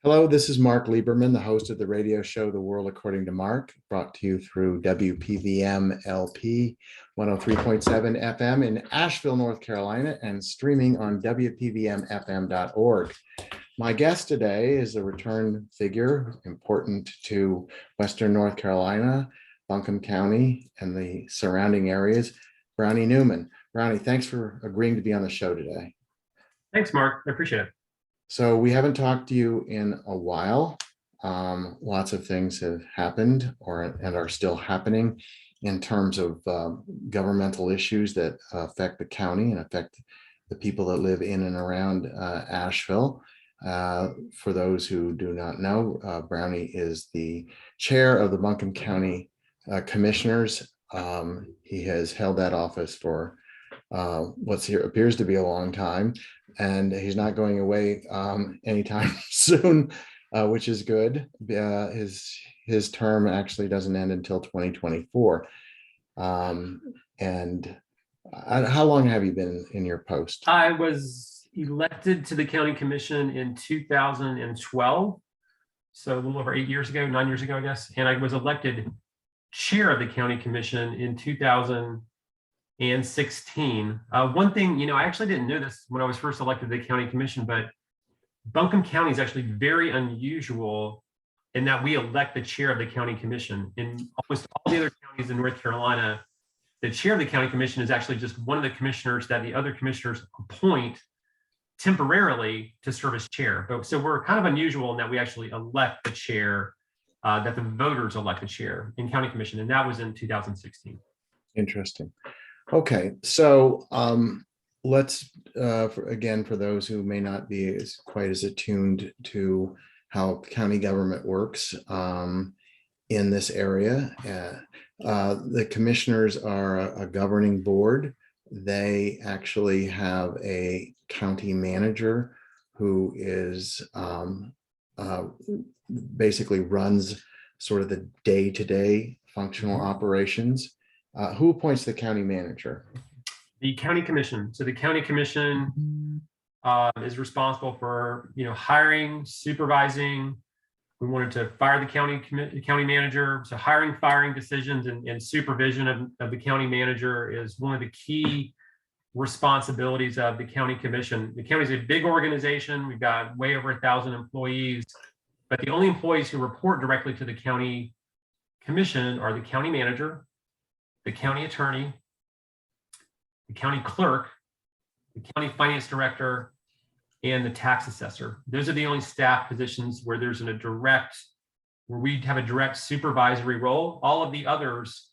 Hello, this is Mark Lieberman, the host of the radio show The World According to Mark, brought to you through WPVM LP 103.7 FM in Asheville, North Carolina, and streaming on WPVMFM.org. My guest today is a return figure important to Western North Carolina, Buncombe County, and the surrounding areas, Brownie Newman. Brownie, thanks for agreeing to be on the show today. Thanks, Mark. I appreciate it. So we haven't talked to you in a while. Lots of things have happened and are still happening in terms of governmental issues that affect the county and affect the people that live in and around Asheville. For those who do not know, Brownie is the chair of the Buncombe County Commissioners. He has held that office for what appears to be a long time, and he's not going away anytime soon, which is good. His term actually doesn't end until 2024. And how long have you been in your post? I was elected to the county commission in 2012, so a little over 9 years ago, I guess. And I was elected chair of the county commission in 2016. One thing, I actually didn't know this when I was first elected to the county commission, but Buncombe County is actually very unusual in that we elect the chair of the county commission. In almost all the other counties in North Carolina, the chair of the county commission is actually just one of the commissioners that the other commissioners appoint temporarily to serve as chair. So we're kind of unusual in that we actually elect the chair, that the voters elect the chair in county commission, and that was in 2016. Interesting. Okay, so let's again, for those who may not be quite as attuned to how county government works in this area, the commissioners are a governing board. They actually have a county manager who is basically runs sort of the day-to-day functional operations. Who appoints the county manager? The county commission. So the county commission is responsible for hiring, supervising. We wanted to fire the county manager. So hiring, firing decisions and supervision of the county manager is one of the key responsibilities of the county commission. The county is a big organization. We've got way over 1,000 employees, but the only employees who report directly to the county commission are the county manager, the county attorney, the county clerk, the county finance director, and the tax assessor. Those are the only staff positions where we have a direct supervisory role. All of the others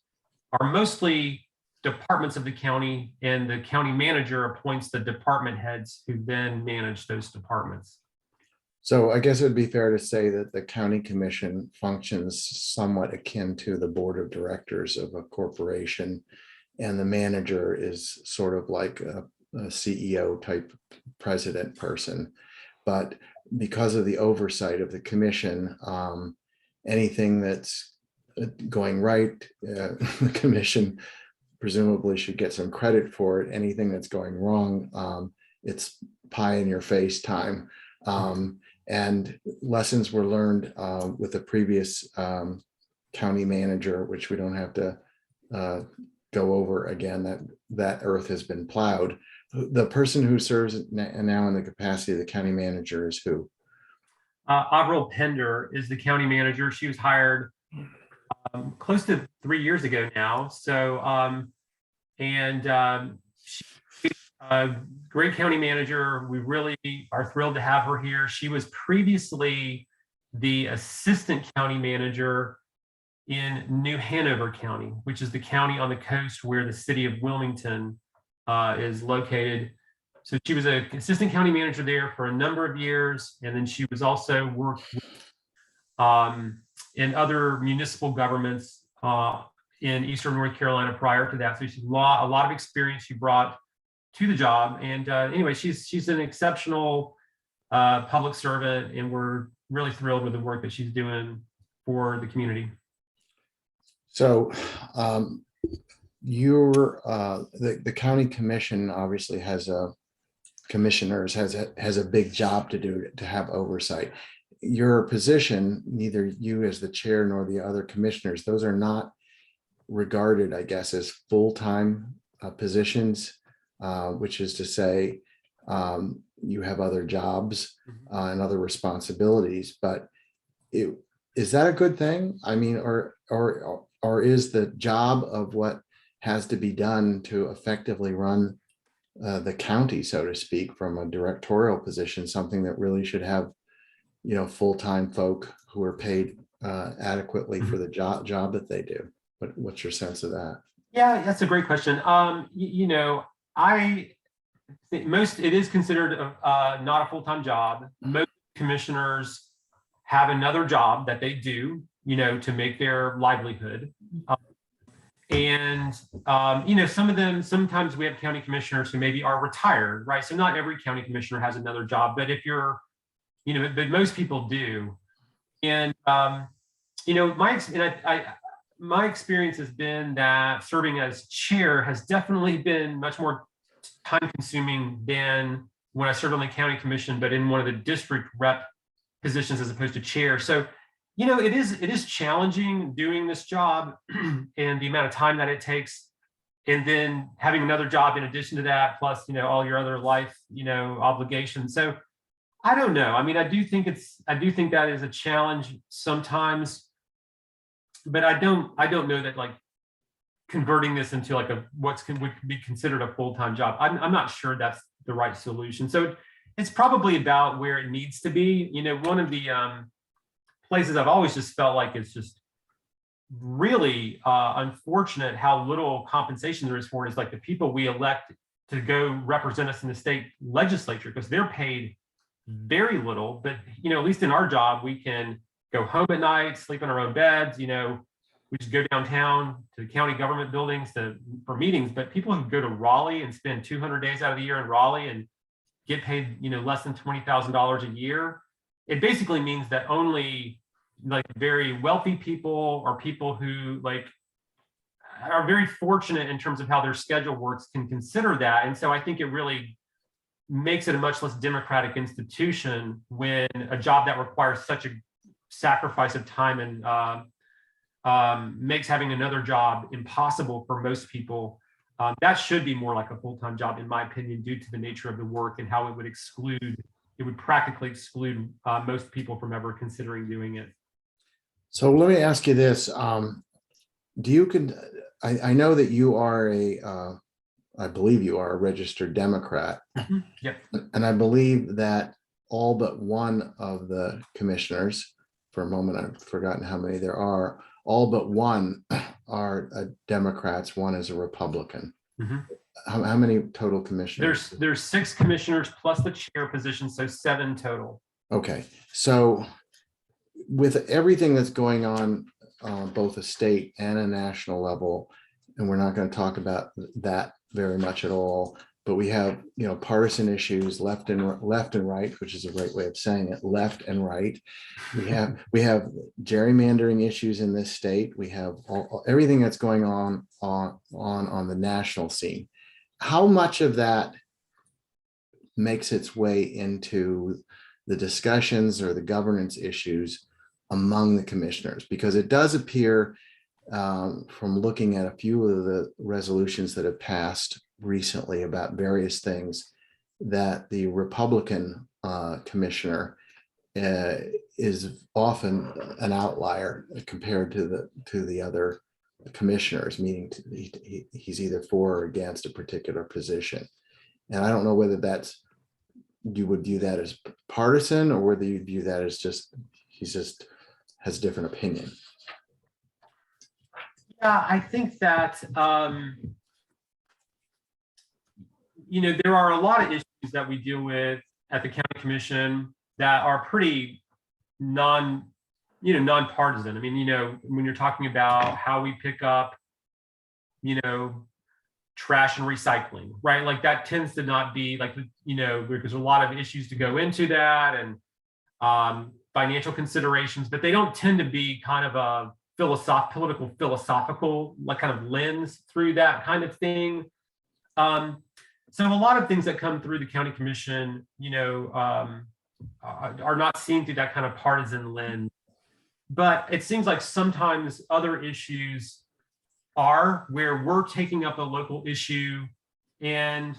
are mostly departments of the county, and the county manager appoints the department heads who then manage those departments. So I guess it would be fair to say that the county commission functions somewhat akin to the board of directors of a corporation, and the manager is sort of like a CEO type president person. But because of the oversight of the commission, anything that's going right, the commission presumably should get some credit for it. Anything that's going wrong, it's pie in your face time. And lessons were learned with the previous county manager, which we don't have to go over again. That earth has been plowed. The person who serves now in the capacity of the county manager is who? Avril Pender is the county manager. She was hired close to 3 years ago now. So, she's a great county manager. We really are thrilled to have her here. She was previously the assistant county manager in New Hanover County, which is the county on the coast where the city of Wilmington is located. So she was an assistant county manager there for a number of years, and then she was also worked in other municipal governments in Eastern North Carolina prior to that. So she's a lot of experience she brought to the job. And anyway, she's an exceptional public servant, and we're really thrilled with the work that she's doing for the community. So the county commission obviously has a big job to do to have oversight. your position, neither you as the chair nor the other commissioners, those are not regarded, I guess, as full-time positions, which is to say, you have other jobs and other responsibilities, but is that a good thing? I mean, or is the job of what has to be done to effectively run the county, so to speak, from a directorial position, something that really should have, full-time folk who are paid adequately for the job that they do? What's your sense of that? Yeah, that's a great question. I think it is considered not a full-time job. Most commissioners have another job that they do, to make their livelihood. Some of them, sometimes we have county commissioners who maybe are retired, right? So not every county commissioner has another job, but if you're, but most people do. And, my experience has been that serving as chair has definitely been much more time consuming than when I served on the county commission, but in one of the district rep positions as opposed to chair. So, it is challenging doing this job and the amount of time that it takes. And then having another job in addition to that, plus, all your other life, obligations. So I don't know. I mean, I do think that is a challenge sometimes, but I don't know that like converting this into like would be considered a full-time job. I'm not sure that's the right solution. So it's probably about where it needs to be. One of the places I've always just felt like it's just really unfortunate how little compensation there is for it is like the people we elect to go represent us in the state legislature, because they're paid very little. But at least in our job, we can go home at night, sleep in our own beds. We just go downtown to the county government buildings for meetings. But people who go to Raleigh and spend 200 days out of the year in Raleigh and get paid, less than $20,000 a year, it basically means that only like very wealthy people or people who like are very fortunate in terms of how their schedule works can consider that. And so I think it really makes it a much less democratic institution when a job that requires such a sacrifice of time and makes having another job impossible for most people. That should be more like a full-time job, in my opinion, due to the nature of the work and how it would practically exclude most people from ever considering doing it. So let me ask you this. I know that you are I believe you are a registered Democrat. Yep. And I believe that all but one of the commissioners, for a moment, I've forgotten how many there are, all but one are Democrats, one is a Republican. How many total commissioners? There's 6 commissioners plus the chair position, so 7 total. Okay, so with everything that's going on both a state and a national level, and we're not going to talk about that very much at all, but we have partisan issues left and right, which is a great way of saying it, left and right. We have gerrymandering issues in this state. We have everything that's going on the national scene. How much of that makes its way into the discussions or the governance issues among the commissioners? Because it does appear from looking at a few of the resolutions that have passed recently about various things that the Republican commissioner is often an outlier compared to the other commissioners, meaning he's either for or against a particular position. And I don't know whether you would view that as partisan, or whether you view that as he's just has a different opinion. Yeah, I think that there are a lot of issues that we deal with at the county commission that are pretty nonpartisan. I mean, when you're talking about how we pick up, trash and recycling, right? Like that tends to not be like, there's a lot of issues to go into that and financial considerations, but they don't tend to be kind of a philosophical like kind of lens through that kind of thing. So a lot of things that come through the county commission, are not seen through that kind of partisan lens. But it seems like sometimes other issues are where we're taking up a local issue, and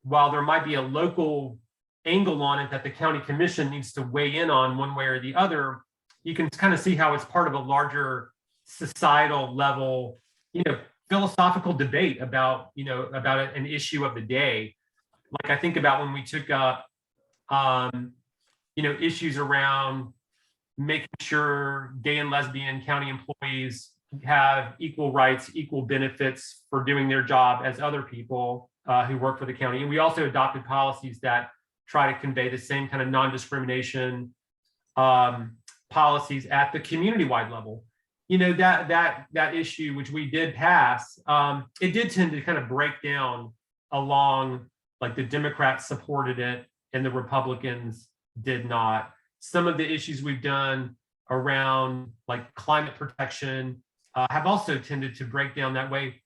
while there might be a local angle on it that the county commission needs to weigh in on one way or the other, you can kind of see how it's part of a larger societal level, philosophical debate about, about an issue of the day. Like I think about when we took up, issues around making sure gay and lesbian county employees have equal rights, equal benefits for doing their job as other people who work for the county. And we also adopted policies that try to convey the same kind of non-discrimination policies at the community-wide level. That issue, which we did pass, it did tend to kind of break down along, like the Democrats supported it and the Republicans did not. Some of the issues we've done around like climate protection have also tended to break down that way,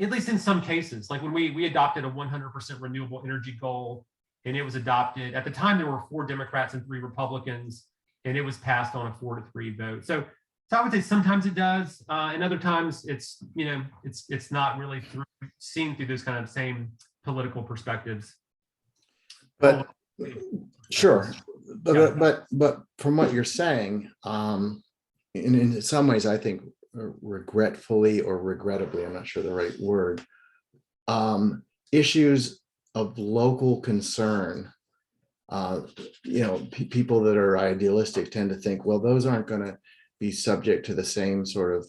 at least in some cases. Like when we adopted a 100% renewable energy goal, and it was adopted, at the time there were 4 Democrats and 3 Republicans, and it was passed on a 4-3 vote. So I would say sometimes it does, and other times it's not really seen through those kind of same political perspectives. But sure, but from what you're saying, in some ways, I think regretfully or regrettably, I'm not sure the right word, issues of local concern, people that are idealistic tend to think, well, those aren't going to be subject to the same sort of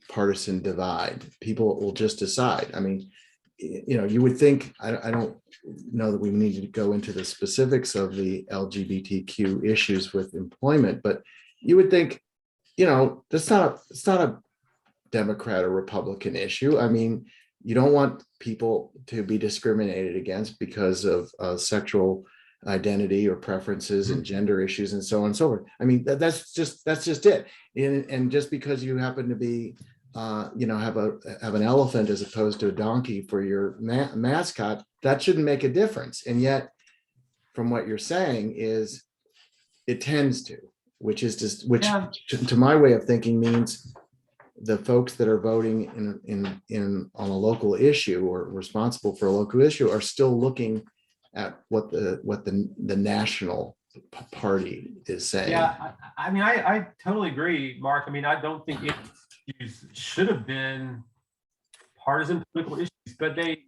partisan divide. People will just decide. I mean, you would think, I don't know that we need to go into the specifics of the LGBTQ issues with employment, but you would think, it's not a Democrat or Republican issue. I mean, you don't want people to be discriminated against because of sexual identity or preferences and gender issues and so on and so forth. I mean, that's just it. And just because you happen to be, have an elephant as opposed to a donkey for your mascot, that shouldn't make a difference. And yet, from what you're saying, is it tends to, which to my way of thinking means the folks that are voting on a local issue or responsible for a local issue are still looking at what the national party is saying. Yeah, I mean, I totally agree, Mark. I mean, I don't think issues should have been partisan political issues, but they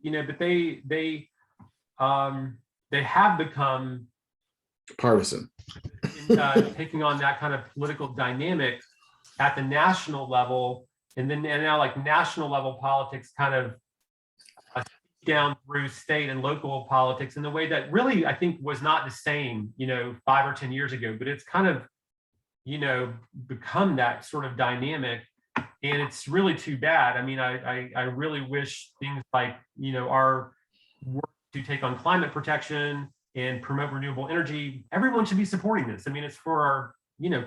have become partisan, taking on that kind of political dynamic at the national level, and now like national level politics kind of down through state and local politics in the way that really I think was not the same 5 or 10 years ago, but it's kind of become that sort of dynamic, and it's really too bad. I mean, I really wish things like our work to take on climate protection and promote renewable energy, everyone should be supporting this. I mean, it's for our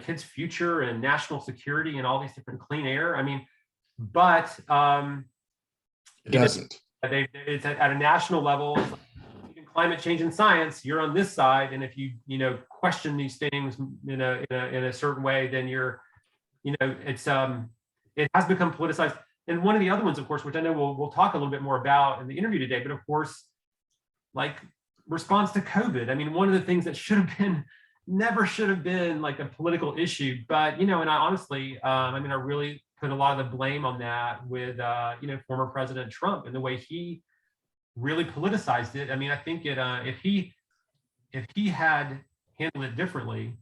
kids' future and national security and all these different clean air. I mean, but it doesn't. It's at a national level. Climate change and science, you're on this side, and if you question these things in a certain way, then you're it has become politicized. And one of the other ones, of course, which I know we'll talk a little bit more about in the interview today, but of course, like response to COVID. I mean, one of the things that never should have been like a political issue, but and I honestly, I really put a lot of the blame on that with former President Trump and the way he really politicized it. I mean, I think if he had handled it differently,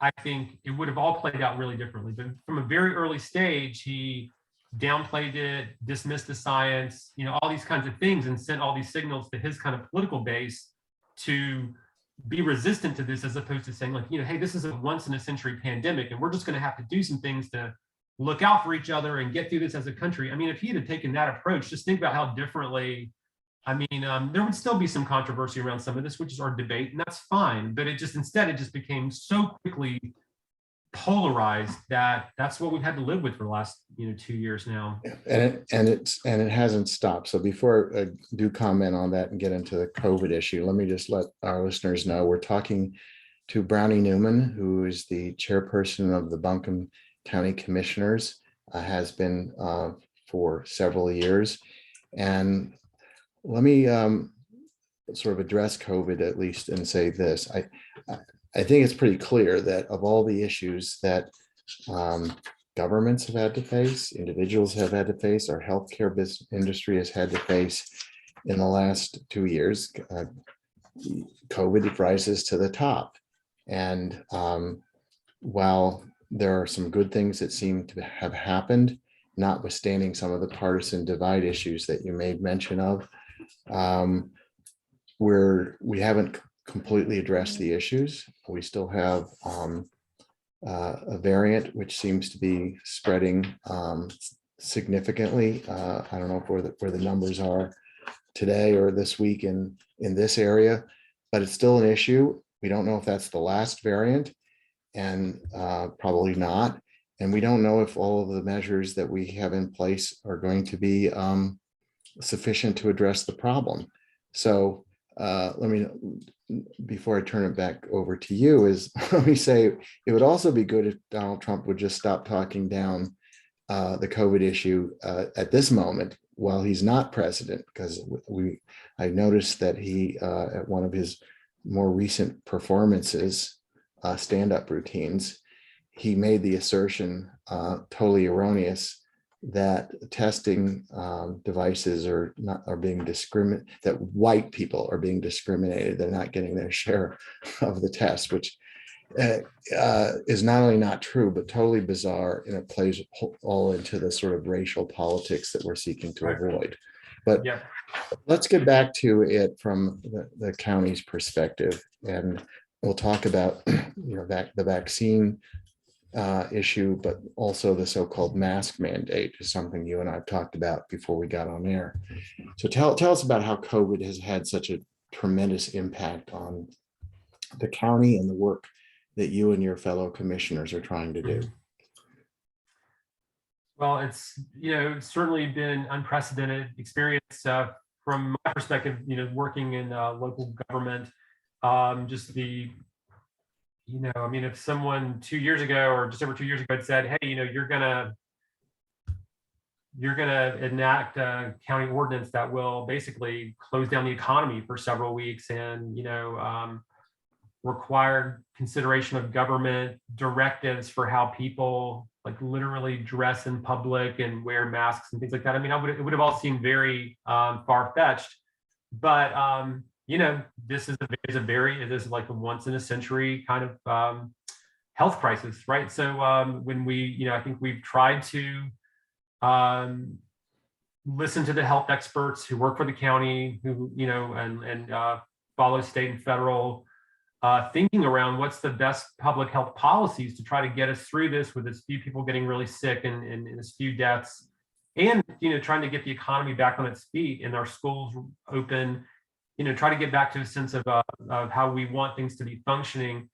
I think it would have all played out really differently. But from a very early stage, he downplayed it, dismissed the science, all these kinds of things, and sent all these signals to his kind of political base to be resistant to this, as opposed to saying, like, hey, this is a once in a century pandemic, and we're just going to have to do some things to look out for each other and get through this as a country. I mean, if he had taken that approach, just think about how differently, there would still be some controversy around some of this, which is our debate, and that's fine. But instead it just became so quickly polarized that that's what we've had to live with for the last 2 years now. And it hasn't stopped. So before I do comment on that and get into the COVID issue, let me just let our listeners know we're talking to Brownie Newman, who is the chairperson of the Buncombe County Commissioners, has been for several years. And let me sort of address COVID at least and say this. I think it's pretty clear that of all the issues that governments have had to face, individuals have had to face, our healthcare business industry has had to face in the last 2 years, COVID rises to the top. And while there are some good things that seem to have happened, notwithstanding some of the partisan divide issues that you made mention of, we haven't completely addressed the issues. We still have a variant which seems to be spreading significantly. I don't know where the numbers are today or this week in this area, but it's still an issue. We don't know if that's the last variant, and probably not. And we don't know if all of the measures that we have in place are going to be sufficient to address the problem. So before I turn it back over to you, let me say it would also be good if Donald Trump would just stop talking down the COVID issue at this moment while he's not president, because I noticed that he at one of his more recent performances, stand-up routines, he made the assertion, totally erroneous, that testing devices are being discriminated, that white people are being discriminated. They're not getting their share of the test, which is not only not true, but totally bizarre, and it plays all into the sort of racial politics that we're seeking to avoid. But yeah, let's get back to it from the county's perspective, and we'll talk about the vaccine issue, but also the so-called mask mandate is something you and I've talked about before we got on air. So tell us about how COVID has had such a tremendous impact on the county and the work that you and your fellow commissioners are trying to do. Well, it's certainly been unprecedented experience from my perspective. Working in local government, just the if someone 2 years ago or just over 2 years ago had said, hey, you're gonna enact a county ordinance that will basically close down the economy for several weeks and require consideration of government directives for how people literally dress in public and wear masks and things like that. It would have all seemed very far-fetched, but this is it is like a once in a century kind of health crisis, right? So when I think we've tried to listen to the health experts who work for the county, who and follow state and federal thinking around what's the best public health policies to try to get us through this with as few people getting really sick and as few deaths, and trying to get the economy back on its feet and our schools open. Try to get back to a sense of how we want things to be functioning.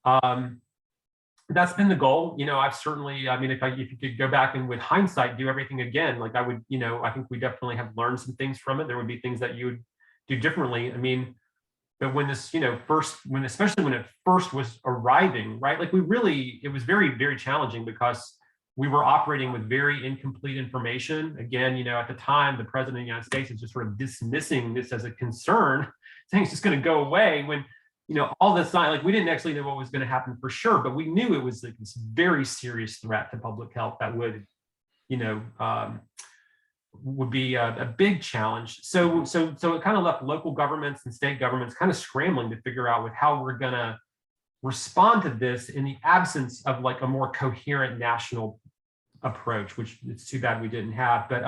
That's been the goal. I've certainly, if you could go back and with hindsight, do everything again, I would, I think we definitely have learned some things from it. There would be things that you would do differently. But when this, especially when it first was arriving, right? it was very, very challenging because we were operating with very incomplete information. Again, at the time, the president of the United States is just sort of dismissing this as a concern, saying it's just going to go away when, all this time, we didn't actually know what was going to happen for sure, but we knew it was this very serious threat to public health that would be a big challenge. So it kind of left local governments and state governments kind of scrambling to figure out with how we're going to respond to this in the absence of a more coherent national approach, which it's too bad we didn't have. But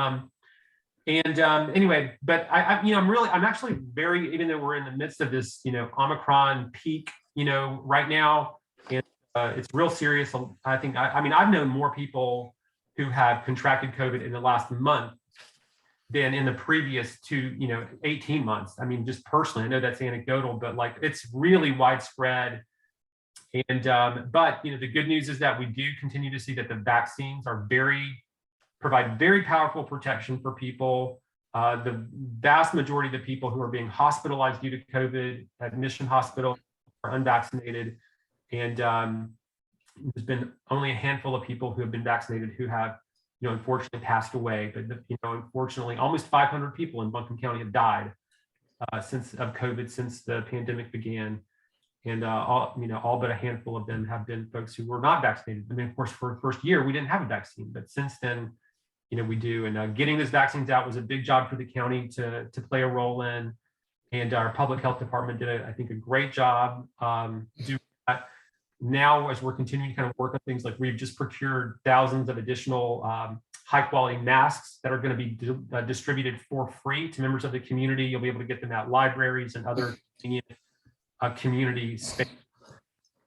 anyway, but I'm actually very, even though we're in the midst of this Omicron peak right now, and it's real serious. I think I've known more people who have contracted COVID in the last month than in the previous 18 months. Just personally, I know that's anecdotal, but it's really widespread. And but the good news is that we do continue to see that the vaccines provide very powerful protection for people. The vast majority of the people who are being hospitalized due to COVID at Mission Hospital are unvaccinated. And there's been only a handful of people who have been vaccinated who have, unfortunately passed away. But, unfortunately, almost 500 people in Buncombe County have died since the pandemic began. And all but a handful of them have been folks who were not vaccinated. I mean, of course, for the first year, we didn't have a vaccine, but since then, we do. And getting those vaccines out was a big job for the county to play a role in. And our public health department did, I think, a great job doing that. Now, as we're continuing to kind of work on things, like we've just procured thousands of additional high quality masks that are going to be distributed for free to members of the community. You'll be able to get them at libraries and other community space.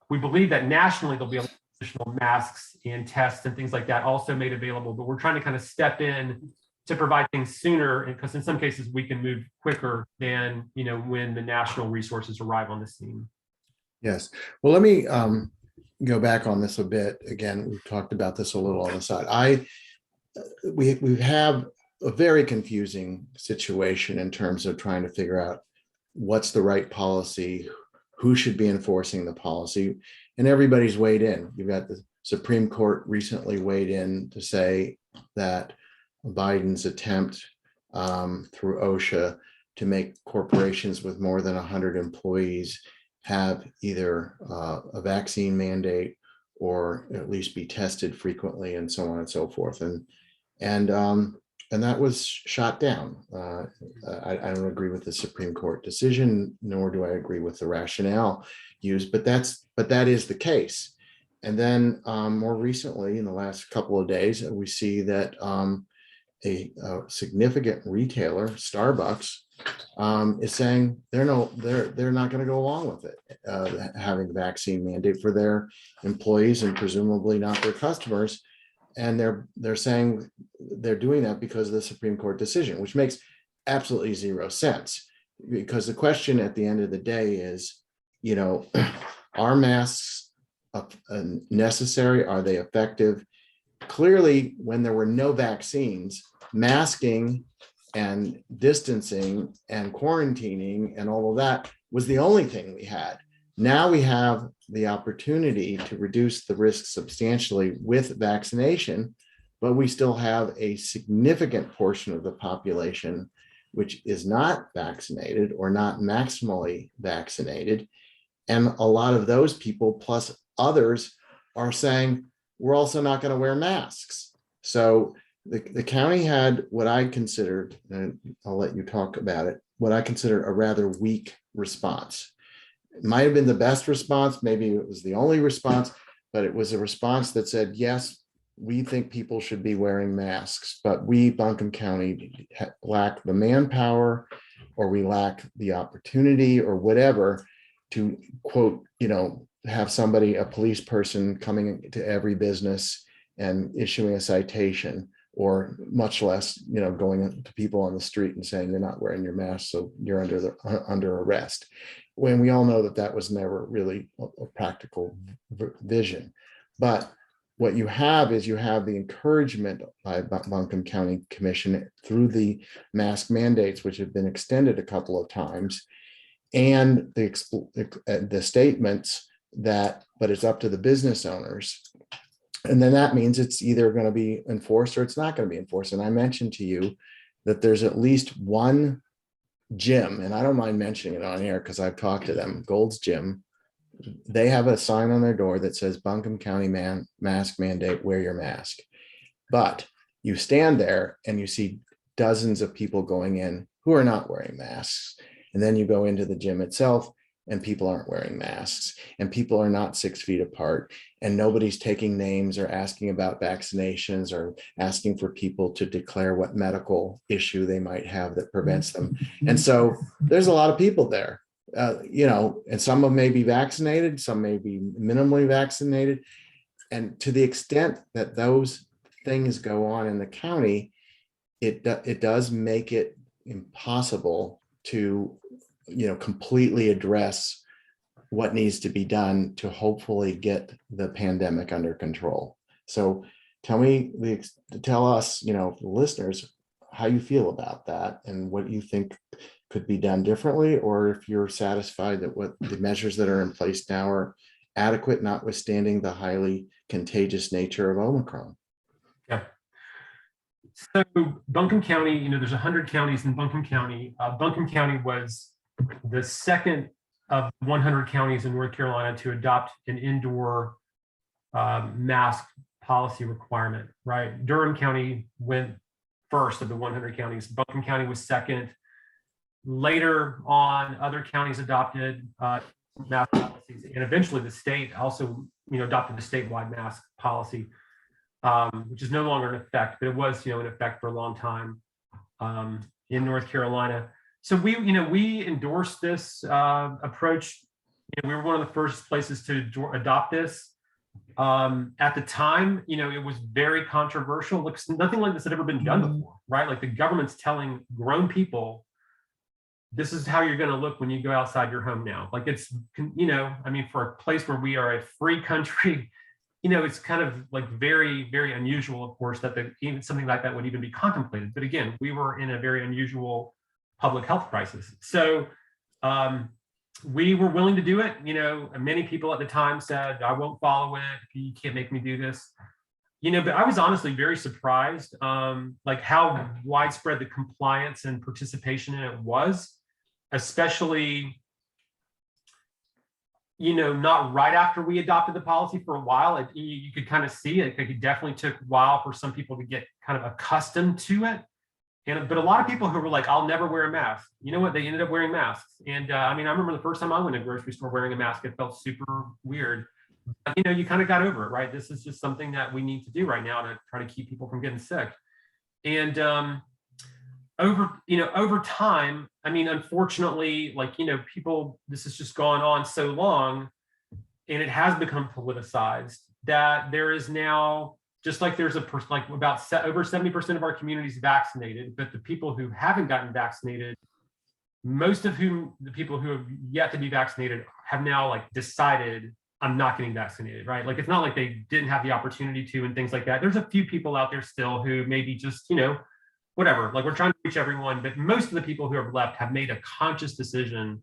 We believe that nationally there'll be additional masks and tests and things like that also made available, but we're trying to kind of step in to provide things sooner, because in some cases we can move quicker than when the national resources arrive on the scene. Yes. Well, let me go back on this a bit. Again, we've talked about this a little on the side. We have a very confusing situation in terms of trying to figure out what's the right policy, who should be enforcing the policy, and everybody's weighed in. You've got the Supreme Court recently weighed in to say that Biden's attempt through OSHA to make corporations with more than 100 employees have either a vaccine mandate or at least be tested frequently, and so on and so forth. And that was shot down. I don't agree with the Supreme Court decision, nor do I agree with the rationale used, but that is the case. And then more recently, in the last couple of days, we see that a significant retailer, Starbucks, is saying they're not going to go along with it, having a vaccine mandate for their employees and presumably not their customers. And they're saying they're doing that because of the Supreme Court decision, which makes absolutely zero sense. Because the question at the end of the day is, are masks necessary? Are they effective? Clearly, when there were no vaccines, masking and distancing and quarantining and all of that was the only thing we had. Now we have the opportunity to reduce the risk substantially with vaccination, but we still have a significant portion of the population which is not vaccinated or not maximally vaccinated. And a lot of those people, plus others, are saying, we're also not going to wear masks. So the county had what I considered, and I'll let you talk about it, what I consider a rather weak response. It might have been the best response, maybe it was the only response, but it was a response that said, yes, we think people should be wearing masks, but we, Buncombe County, lack the manpower, or we lack the opportunity, or whatever, to quote, have somebody, a police person, coming to every business and issuing a citation, or much less, going to people on the street and saying you're not wearing your mask, so you're under arrest. When we all know that was never really a practical vision. But what you have is the encouragement by Buncombe County Commission through the mask mandates, which have been extended a couple of times, and the statements that, but it's up to the business owners. And then that means it's either going to be enforced or it's not going to be enforced. And I mentioned to you that there's at least one gym, and I don't mind mentioning it on air because I've talked to them, Gold's Gym. They have a sign on their door that says Buncombe County mask mandate, wear your mask. But you stand there and you see dozens of people going in who are not wearing masks. And then you go into the gym itself and people aren't wearing masks, and people are not 6 feet apart, and nobody's taking names or asking about vaccinations or asking for people to declare what medical issue they might have that prevents them. And so there's a lot of people there, and some of them may be vaccinated, some may be minimally vaccinated. And to the extent that those things go on in the county, it does make it impossible to completely address what needs to be done to hopefully get the pandemic under control. So tell us, the listeners, how you feel about that and what you think could be done differently, or if you're satisfied that what the measures that are in place now are adequate, notwithstanding the highly contagious nature of Omicron. Yeah. So Buncombe County, there's 100 counties in Buncombe County. Buncombe County was the second of 100 counties in North Carolina to adopt an indoor mask policy requirement, right? Durham County went first of the 100 counties. Buncombe County was second. Later on, other counties adopted mask policies, and eventually the state also, adopted the statewide mask policy, which is no longer in effect, but it was, in effect for a long time in North Carolina. So we endorsed this approach. We were one of the first places to adopt this. At the time, it was very controversial. Looks nothing like this had ever been done before, right? Like the government's telling grown people, this is how you're going to look when you go outside your home now. Like it's, for a place where we are a free country, it's kind of like very, very unusual, of course, that even something like that would even be contemplated. But again, we were in a very unusual public health crisis. So we were willing to do it. Many people at the time said, I won't follow it. You can't make me do this. But I was honestly very surprised, like how widespread the compliance and participation in it was, especially, not right after we adopted the policy. For a while. You could kind of see it. It definitely took a while for some people to get kind of accustomed to it. But a lot of people who were like, I'll never wear a mask. You know what? They ended up wearing masks. And I remember the first time I went to a grocery store wearing a mask, it felt super weird. But, you kind of got over it, right? This is just something that we need to do right now to try to keep people from getting sick. And over time, unfortunately, people, this has just gone on so long, and it has become politicized that there is now, just like there's over 70% of our community is vaccinated, but the people who haven't gotten vaccinated, most of whom, the people who have yet to be vaccinated, have now decided, I'm not getting vaccinated, right? Like, it's not like they didn't have the opportunity to and things like that. There's a few people out there still who maybe just, whatever, we're trying to reach everyone, but most of the people who have left have made a conscious decision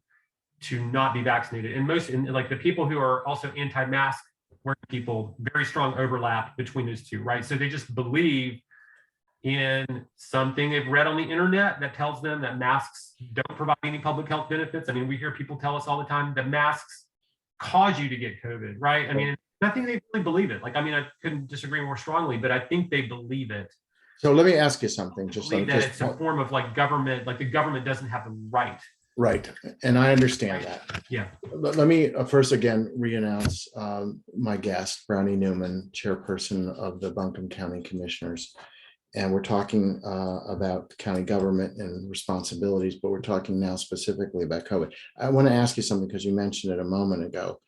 to not be vaccinated. And the people who are also anti-mask wearing people, very strong overlap between those two, right? So they just believe in something they've read on the internet that tells them that masks don't provide any public health benefits. We hear people tell us all the time that masks cause you to get COVID, right? I think they really believe it. I couldn't disagree more strongly, but I think they believe it. So let me ask you something. It's a form of government, the government doesn't have the right. Right. And I understand that. Yeah. Let me first again re-announce my guest, Brownie Newman, chairperson of the Buncombe County Commissioners. And we're talking about county government and responsibilities, but we're talking now specifically about COVID. I want to ask you something because you mentioned it a moment ago.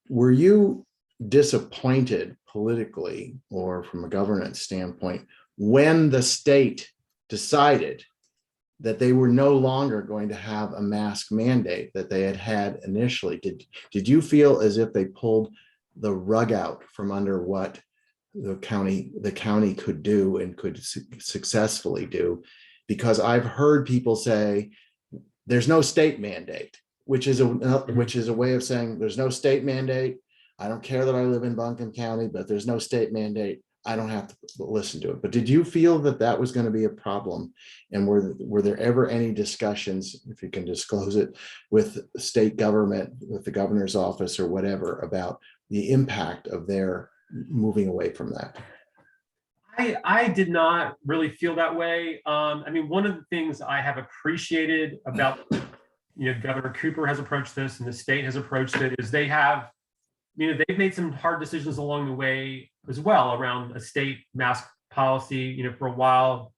Were you disappointed politically or from a governance standpoint when the state decided that they were no longer going to have a mask mandate that they had initially? Did you feel as if they pulled the rug out from under what the county could do and could successfully do? Because I've heard people say there's no state mandate, which is a way of saying there's no state mandate. I don't care that I live in Buncombe County, but there's no state mandate. I don't have to listen to it. But did you feel that was going to be a problem? And were there ever any discussions, if you can disclose it, with state government, with the governor's office or whatever, about the impact of their moving away from that? I did not really feel that way. One of the things I have appreciated about, Governor Cooper has approached this and the state has approached it is they have, they've made some hard decisions along the way as well around a state mask policy. For a while,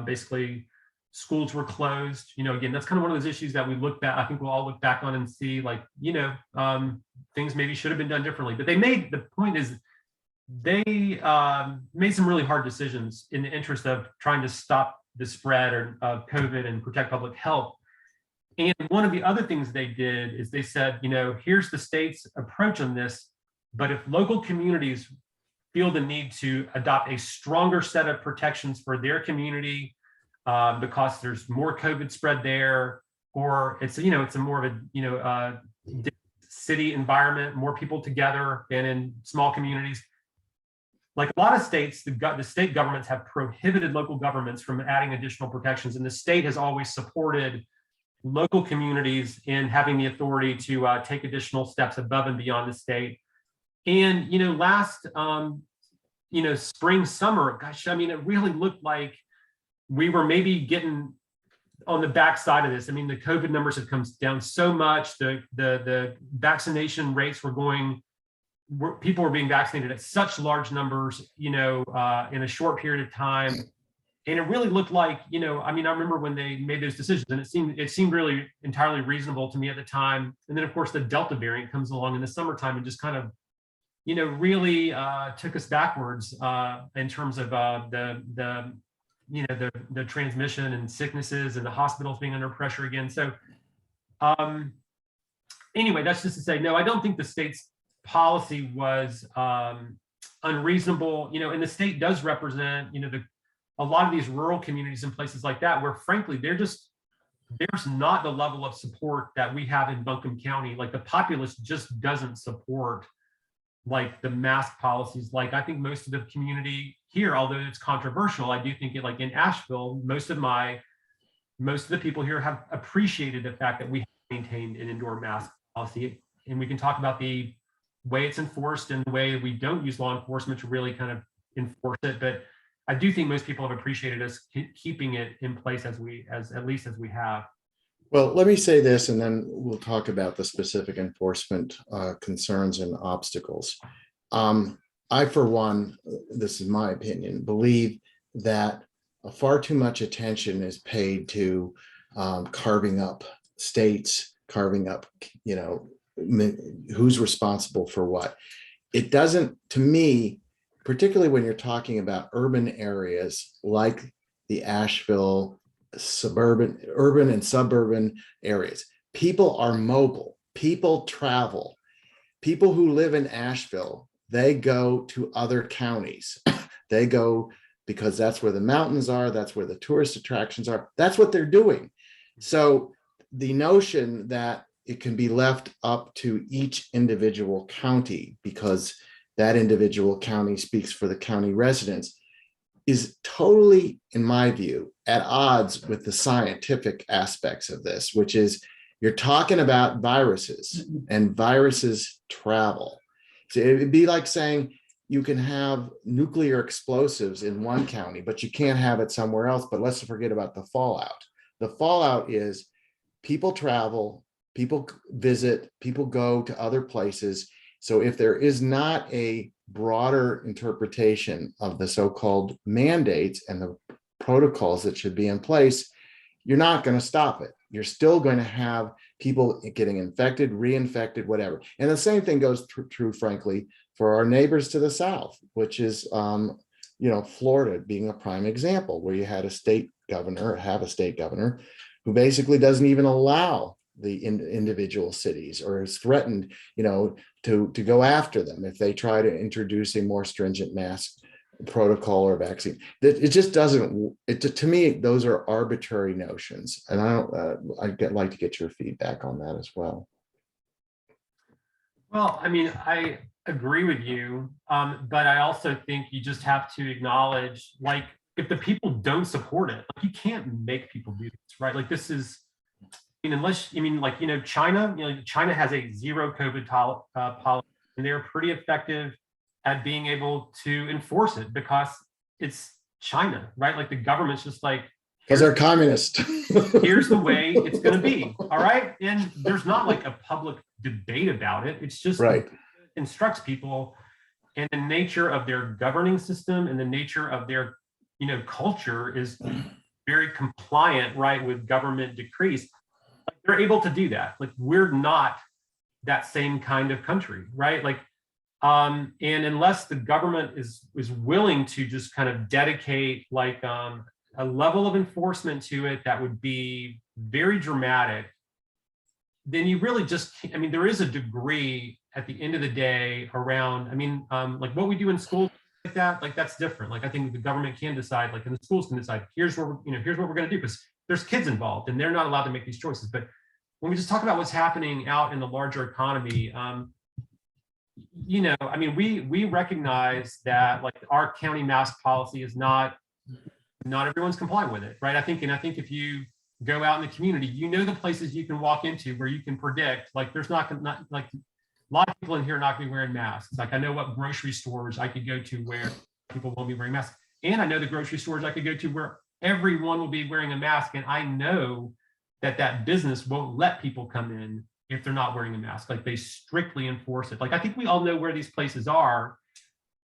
basically schools were closed. Again, that's kind of one of those issues that we look back, I think we'll all look back on and see things maybe should have been done differently. But the point is, they made some really hard decisions in the interest of trying to stop the spread of COVID and protect public health. And one of the other things they did is they said, here's the state's approach on this, but if local communities feel the need to adopt a stronger set of protections for their community because there's more COVID spread there, or it's a more of a city environment, more people together than in small communities. Like a lot of states, the state governments have prohibited local governments from adding additional protections, and the state has always supported local communities in having the authority to take additional steps above and beyond the state. And last spring, summer, gosh, I mean, it really looked like we were maybe getting on the backside of this. I mean, the COVID numbers have come down so much. The vaccination rates people were being vaccinated at such large numbers, in a short period of time. And it really looked like, I mean, I remember when they made those decisions, and it seemed really entirely reasonable to me at the time. And then of course the Delta variant comes along in the summertime and just kind of, really took us backwards in terms of the transmission and sicknesses and the hospitals being under pressure again. So anyway, that's just to say, no, I don't think the state's policy was unreasonable, and the state does represent, a lot of these rural communities and places like that, where frankly, there's not the level of support that we have in Buncombe County. Like the populace just doesn't support like the mask policies. Like I think most of the community here, although it's controversial, I do think like in Asheville, most of the people here have appreciated the fact that we have maintained an indoor mask policy. And we can talk about the way it's enforced and the way we don't use law enforcement to really kind of enforce it. But I do think most people have appreciated us keeping it in place at least as we have. Well, let me say this, and then we'll talk about the specific enforcement concerns and obstacles. I, for one, this is my opinion, believe that far too much attention is paid to carving up states, carving up, who's responsible for what. It doesn't, to me, particularly when you're talking about urban areas like the Asheville, urban and suburban areas. People are mobile, people travel. People who live in Asheville, they go to other counties. They go because that's where the mountains are, that's where the tourist attractions are. That's what they're doing. So the notion that it can be left up to each individual county because that individual county speaks for the county residents is totally, in my view, at odds with the scientific aspects of this, which is you're talking about viruses and viruses travel. So it'd be like saying you can have nuclear explosives in one county, but you can't have it somewhere else. But let's forget about the fallout. The fallout is people travel, people visit, people go to other places. So if there is not a broader interpretation of the so-called mandates and the protocols that should be in place, you're not going to stop it. You're still going to have people getting infected, reinfected, whatever. And the same thing goes true, frankly, for our neighbors to the south, which is, Florida being a prime example, where you had a state governor, who basically doesn't even allow the individual cities, or is threatened, to go after them if they try to introduce a more stringent mask protocol or vaccine. It just doesn't. To me, those are arbitrary notions, and I'd like to get your feedback on that as well. Well, I mean, I agree with you, but I also think you just have to acknowledge, like, if the people don't support it, like, you can't make people do this, right? Like, this is. Unless, China has a zero COVID policy, and they're pretty effective at being able to enforce it because it's China, right? Like the government's just like, because they're communist. Here's the way it's going to be. All right. And there's not like a public debate about it. It's just right. Instructs people, and the nature of their governing system and the nature of their, culture is very compliant, right, with government decrees. Like, they're able to do that. Like, we're not that same kind of country, right? Like, and unless the government is willing to just kind of dedicate like a level of enforcement to it that would be very dramatic, then you really just, there is a degree at the end of the day around, like what we do in schools like that, like that's different. Like, I think the government can decide, like, and the schools can decide, here's what we're going to do, because there's kids involved and they're not allowed to make these choices. But when we just talk about what's happening out in the larger economy, I mean, we recognize that like our county mask policy is not everyone's complying with it, right? I think if you go out in the community, the places you can walk into where you can predict, like there's not like a lot of people in here are not going to be wearing masks. Like I know what grocery stores I could go to where people won't be wearing masks. And I know the grocery stores I could go to where everyone will be wearing a mask. And I know that business won't let people come in if they're not wearing a mask. Like they strictly enforce it. Like I think we all know where these places are.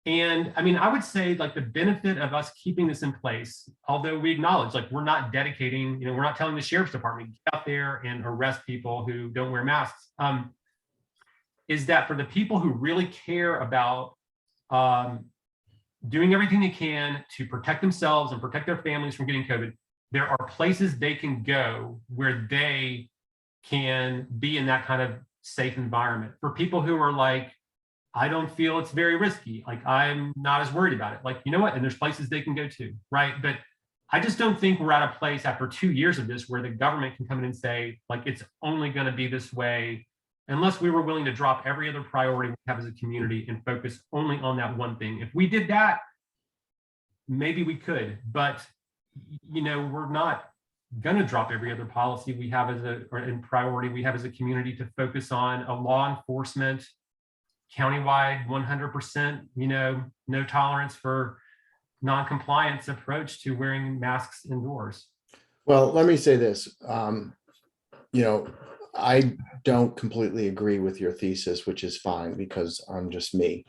And I mean, I would say like the benefit of us keeping this in place, although we acknowledge like we're not dedicating, we're not telling the sheriff's department get out there and arrest people who don't wear masks, is that for the people who really care about doing everything they can to protect themselves and protect their families from getting COVID, there are places they can go where they can be in that kind of safe environment. For people who are like, I don't feel it's very risky, like I'm not as worried about it, like, you know what, and there's places they can go to, right? But I just don't think we're at a place after 2 years of this where the government can come in and say, like, it's only going to be this way, unless we were willing to drop every other priority we have as a community and focus only on that one thing. If we did that, maybe we could, but we're not going to drop every other policy we have in priority we have as a community to focus on a law enforcement countywide 100%, no tolerance for non-compliance approach to wearing masks indoors. Well, let me say this. I don't completely agree with your thesis, which is fine because I'm just me.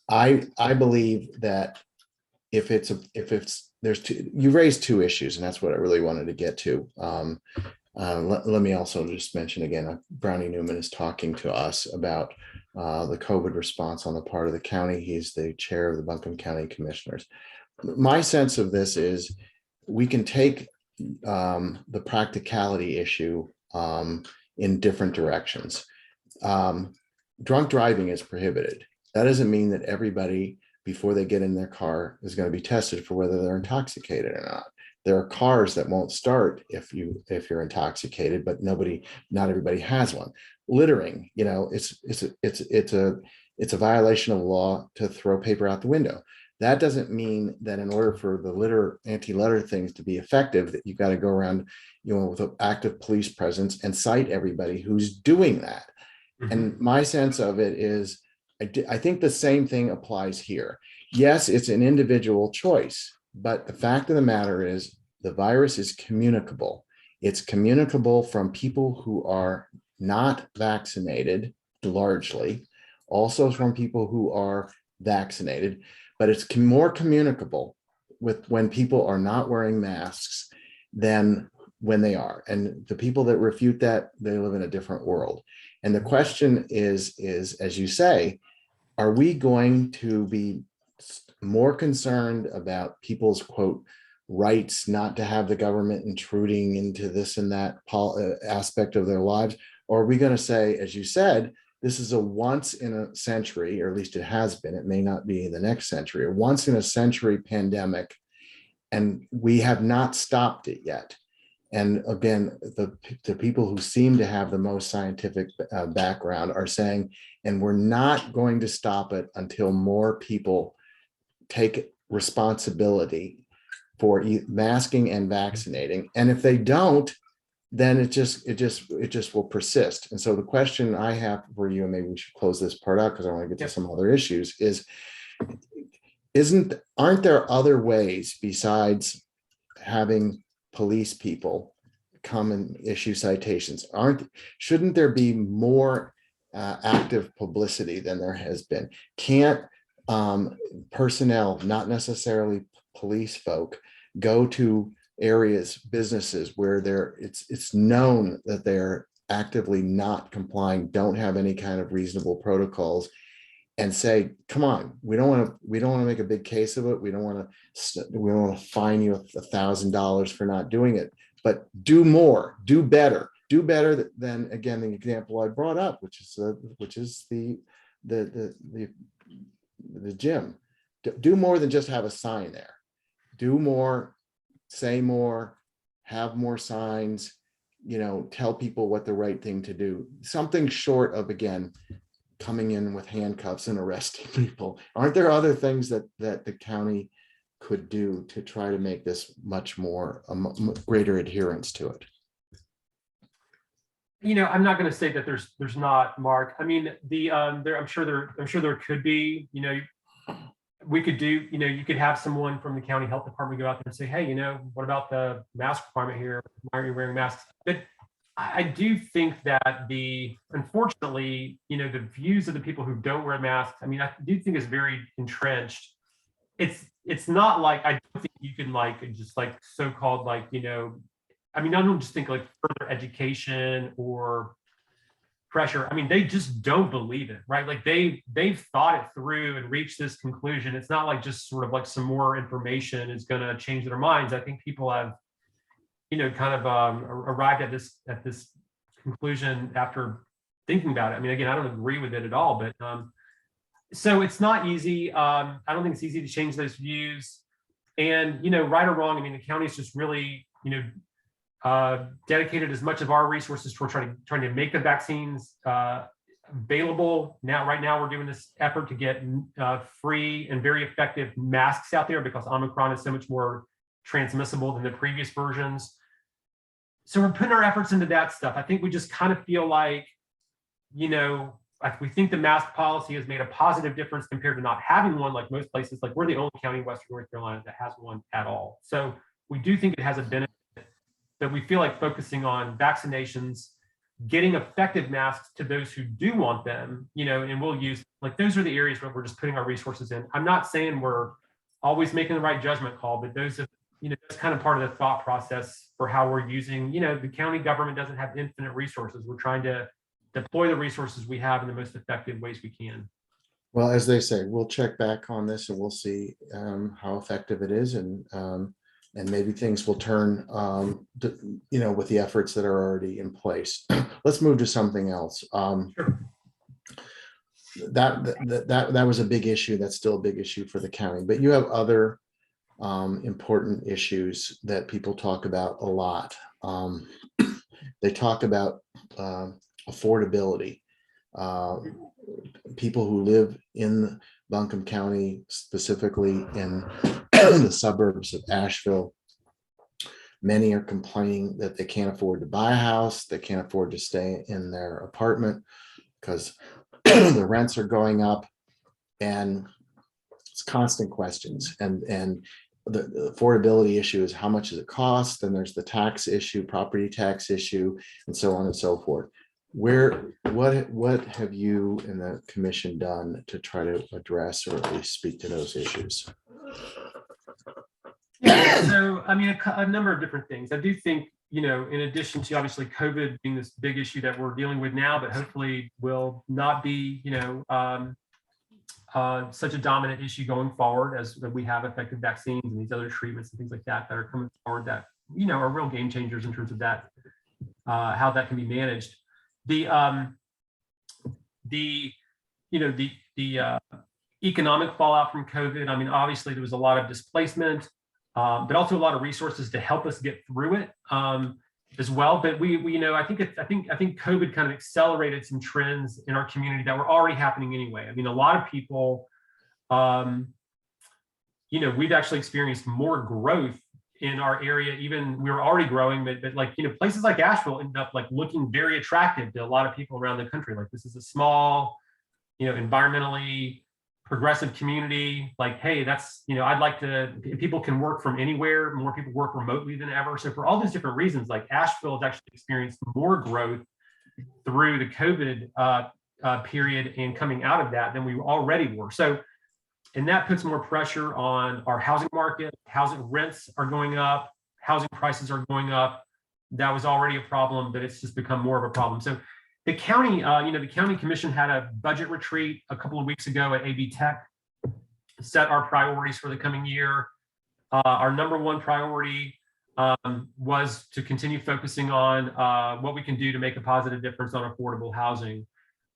I believe that you raised two issues, and that's what I really wanted to get to. Let me also just mention again, Brownie Newman is talking to us about the COVID response on the part of the county. He's the chair of the Buncombe County Commissioners. My sense of this is we can take the practicality issue in different directions. Drunk driving is prohibited. That doesn't mean that everybody, before they get in their car, is going to be tested for whether they're intoxicated or not. There are cars that won't start if you're intoxicated, but not everybody has one. Littering, it's a violation of the law to throw paper out the window. That doesn't mean that in order for the anti-litter things to be effective, that you've got to go around, with an active police presence and cite everybody who's doing that. Mm-hmm. And my sense of it is, I think the same thing applies here. Yes, it's an individual choice, but the fact of the matter is the virus is communicable. It's communicable from people who are not vaccinated, largely, also from people who are vaccinated, but it's more communicable when people are not wearing masks than when they are. And the people that refute that, they live in a different world. And the question is, as you say, are we going to be more concerned about people's, quote, rights not to have the government intruding into this and that aspect of their lives? Or are we going to say, as you said, this is a once in a century, or at least it has been, it may not be in the next century, a once in a century pandemic, and we have not stopped it yet. And again, the people who seem to have the most scientific background are saying, and we're not going to stop it until more people take responsibility for masking and vaccinating. And if they don't, then it just will persist. And so the question I have for you, and maybe we should close this part out because I want to get to some other issues, is aren't there other ways besides having police people come and issue citations? Shouldn't there be more active publicity than there has been? Can't personnel, not necessarily police folk, go to areas, businesses where it's known that they're actively not complying, don't have any kind of reasonable protocols, and say, come on, we don't want to make a big case of it. We don't want to fine you $1,000 for not doing it, but do more, do better than, again, the example I brought up, which is the gym. Do more than just have a sign there. Do more, say more, have more signs, tell people what the right thing to do. Something short of, again, coming in with handcuffs and arresting people. Aren't there other things that the county could do to try to make this much more greater adherence to it? I'm not going to say that there's not, Mark. I mean, I'm sure there could be. We could do. You could have someone from the county health department go out there and say, hey, what about the mask requirement here? Why are you wearing masks? But I do think that unfortunately, the views of the people who don't wear masks, I mean, I do think is very entrenched. It's not like, I don't think you can just so-called I mean, I don't just think further education or pressure. I mean, they just don't believe it, right? They've thought it through and reached this conclusion. It's not just sort of some more information is going to change their minds. I think people have, kind of arrived at this conclusion after thinking about it. I mean, again, I don't agree with it at all, but so it's not easy. I don't think it's easy to change those views. And right or wrong, I mean, the county's just really dedicated as much of our resources toward trying to make the vaccines available. Right now, we're doing this effort to get free and very effective masks out there because Omicron is so much more transmissible than the previous versions. So we're putting our efforts into that stuff. I think we just kind of feel we think the mask policy has made a positive difference compared to not having one, like most places. We're the only county in Western North Carolina that has one at all. So we do think it has a benefit, that we feel like focusing on vaccinations, getting effective masks to those who do want them, and we'll use, those are the areas where we're just putting our resources in. I'm not saying we're always making the right judgment call, but those are, that's kind of part of the thought process for how we're using, the county government doesn't have infinite resources. We're trying to deploy the resources we have in the most effective ways we can. Well, as they say, we'll check back on this and we'll see how effective it is, and maybe things will turn, with the efforts that are already in place. Let's move to something else. Sure. That was a big issue. That's still a big issue for the county, but you have other important issues that people talk about a lot. They talk about affordability. People who live in Buncombe County, specifically in the suburbs of Asheville, many are complaining that they can't afford to buy a house, they can't afford to stay in their apartment because the rents are going up, and it's constant questions. And the affordability issue is how much does it cost? Then there's the tax issue, property tax issue, and so on and so forth. What have you and the commission done to try to address or at least speak to those issues? Yeah, so I mean, a number of different things. I do think, in addition to obviously COVID being this big issue that we're dealing with now, but hopefully will not be, such a dominant issue going forward as we have effective vaccines and these other treatments and things like that are coming forward that, are real game changers in terms of that, how that can be managed. The economic fallout from COVID. I mean, obviously there was a lot of displacement, but also a lot of resources to help us get through it as well. But I think COVID kind of accelerated some trends in our community that were already happening anyway. I mean, a lot of people, we've actually experienced more growth in our area. Even we were already growing, but places like Asheville ended up looking very attractive to a lot of people around the country. This is a small, environmentally progressive community. Hey, that's, I'd like to, people can work from anywhere. More people work remotely than ever. So for all these different reasons, Asheville has actually experienced more growth through the COVID period and coming out of that than we already were. So, and that puts more pressure on our housing market. Housing rents are going up, housing prices are going up. That was already a problem, but it's just become more of a problem. So the county, the county commission had a budget retreat a couple of weeks ago at AB Tech, set our priorities for the coming year. Our number one priority was to continue focusing on what we can do to make a positive difference on affordable housing.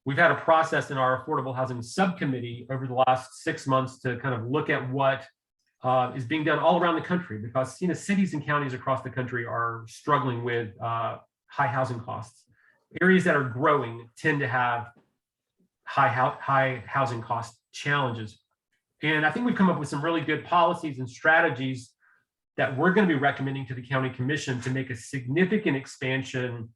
We've had a process in our affordable housing subcommittee over the last 6 months to kind of look at what is being done all around the country, because cities and counties across the country are struggling with high housing costs. Areas that are growing tend to have high housing cost challenges. And I think we've come up with some really good policies and strategies that we're going to be recommending to the county commission to make a significant expansion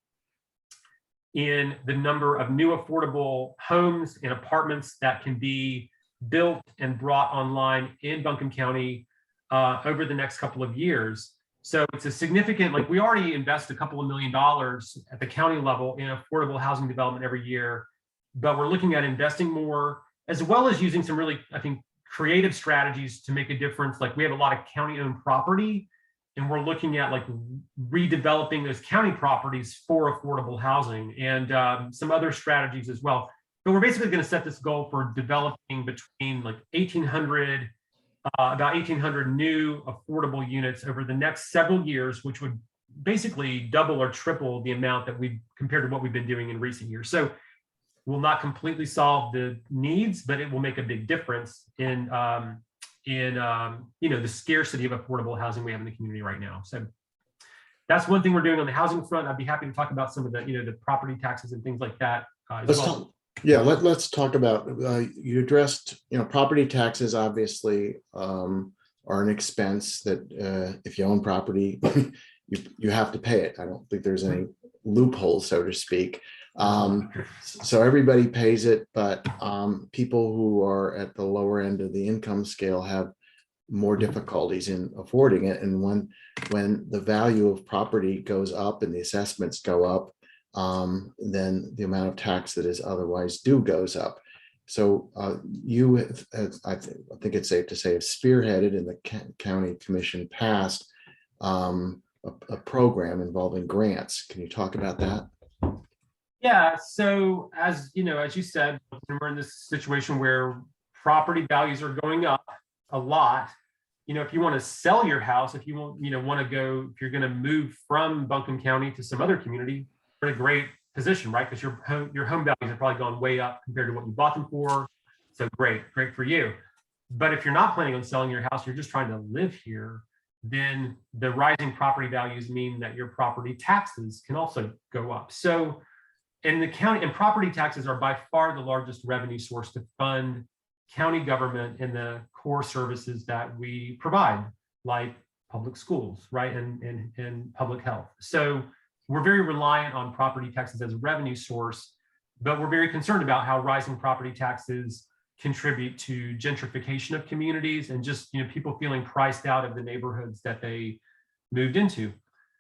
in the number of new affordable homes and apartments that can be built and brought online in Buncombe County over the next couple of years. So it's a significant, like, we already invest a couple of $1 million at the county level in affordable housing development every year, but we're looking at investing more, as well as using some really, I think, creative strategies to make a difference. Like, we have a lot of county-owned property, and we're looking at like redeveloping those county properties for affordable housing, and some other strategies as well. But we're basically going to set this goal for developing between like 1,800, about 1,800 new affordable units over the next several years, which would basically double or triple the amount that we've compared to what we've been doing in recent years. So will not completely solve the needs, but it will make a big difference in the scarcity of affordable housing we have in the community right now. So that's one thing we're doing on the housing front. I'd be happy to talk about some of the the property taxes and things like that as well. Let's talk about, you addressed, property taxes obviously are an expense that if you own property, you have to pay it. I don't think there's any loophole, so to speak. So everybody pays it, but people who are at the lower end of the income scale have more difficulties in affording it. And when the value of property goes up and the assessments go up, then the amount of tax that is otherwise due goes up. So you, I think it's safe to say, have spearheaded, in the county commission passed a program involving grants. Can you talk about that? Yeah, so as you said, we're in this situation where property values are going up a lot. If you want to sell your house, if you want to go, if you're going to move from Buncombe County to some other community, you're in a great position, right? Because your home values have probably gone way up compared to what you bought them for. So great for you. But if you're not planning on selling your house, you're just trying to live here, then the rising property values mean that your property taxes can also go up. So in the county, and property taxes are by far the largest revenue source to fund county government and the core services that we provide, like public schools, right, and public health. So we're very reliant on property taxes as a revenue source, but we're very concerned about how rising property taxes contribute to gentrification of communities and just people feeling priced out of the neighborhoods that they moved into.